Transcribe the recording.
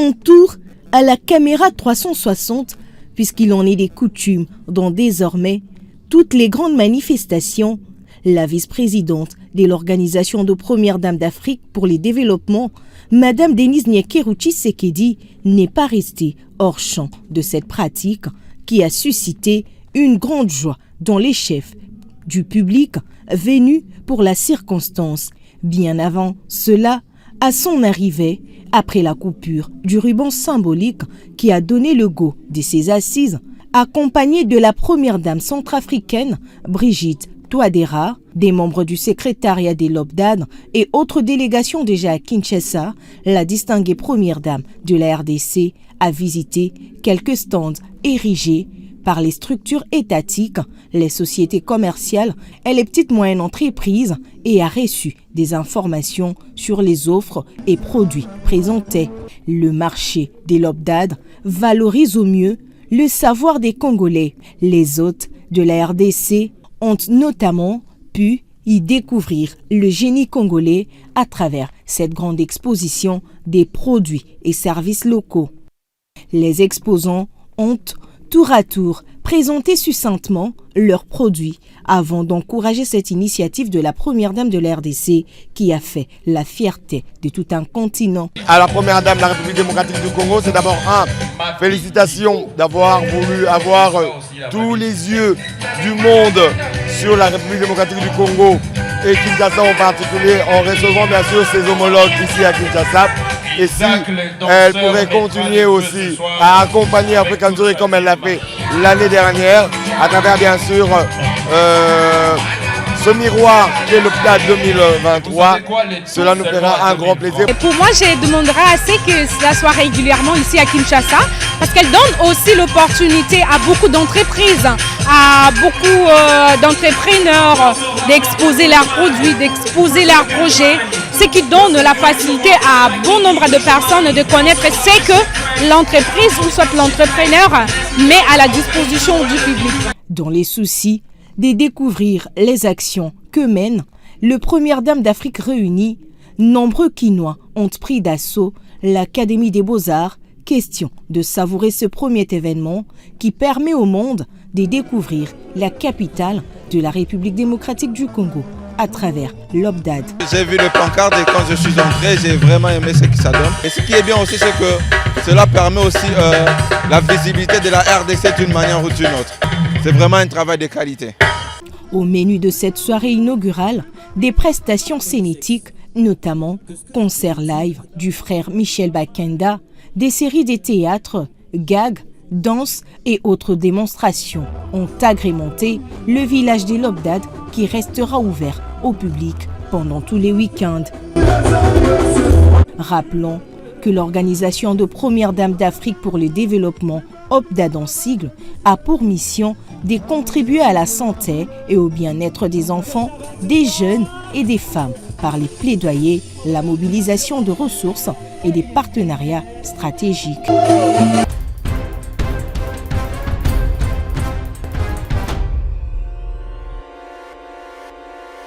Un tour à la caméra 360, puisqu'il en est des coutumes dans désormais toutes les grandes manifestations. La vice-présidente de l'Organisation de Première Dame d'Afrique pour le développement, Madame Denise Nyekeru-Tshisekedi, n'est pas restée hors champ de cette pratique qui a suscité une grande joie dans les chefs du public venus pour la circonstance. Bien avant cela, à son arrivée, après la coupure du ruban symbolique qui a donné le go de ses assises, accompagnée de la première dame centrafricaine, Brigitte Touadéra, des membres du secrétariat des LOPDAD et autres délégations déjà à Kinshasa, la distinguée première dame de la RDC a visité quelques stands érigés par les structures étatiques, les sociétés commerciales et les petites moyennes entreprises et a reçu des informations sur les offres et produits présentés. Le marché des LOPDAD valorise au mieux le savoir des Congolais. Les hôtes de la RDC ont notamment pu y découvrir le génie congolais à travers cette grande exposition des produits et services locaux. Les exposants ont tour à tour présenté succinctement leurs produits avant d'encourager cette initiative de la première dame de la RDC qui a fait la fierté de tout un continent. À la première dame de la République démocratique du Congo, c'est d'abord félicitations d'avoir voulu avoir tous les yeux du monde sur la République démocratique du Congo et Kinshasa en particulier, en recevant bien sûr ses homologues ici à Kinshasa. Et si elle pourrait continuer aussi à accompagner African Journey comme elle l'a fait l'année dernière, à travers bien sûr ce miroir qui est le PLAD 2023, cela nous fera un grand plaisir. Et pour moi, je demanderai assez que cela soit régulièrement ici à Kinshasa, parce qu'elle donne aussi l'opportunité à beaucoup d'entreprises, à beaucoup d'entrepreneurs d'exposer leurs produits, d'exposer leurs projets, ce qui donne la facilité à bon nombre de personnes de connaître ce que l'entreprise ou soit l'entrepreneur met à la disposition du public. Dans les soucis de découvrir les actions que mène le Première Dame d'Afrique réunie, nombreux Quinois ont pris d'assaut l'Académie des Beaux-Arts, question de savourer ce premier événement qui permet au monde de découvrir la capitale de la République démocratique du Congo à travers l'OPDAD. J'ai vu le pancarte et quand je suis entré, j'ai vraiment aimé ce que ça donne. Et ce qui est bien aussi, c'est que cela permet aussi la visibilité de la RDC d'une manière ou d'une autre. C'est vraiment un travail de qualité. Au menu de cette soirée inaugurale, des prestations scéniques, notamment concerts live du frère Michel Bakenda, des séries de théâtre, gags, danses et autres démonstrations ont agrémenté le village des LOPDAD qui restera ouvert au public pendant tous les week-ends. Rappelons que l'Organisation de Première Dame d'Afrique pour le développement, OPDAD en sigle, a pour mission de contribuer à la santé et au bien-être des enfants, des jeunes et des femmes par les plaidoyers, la mobilisation de ressources et des partenariats stratégiques.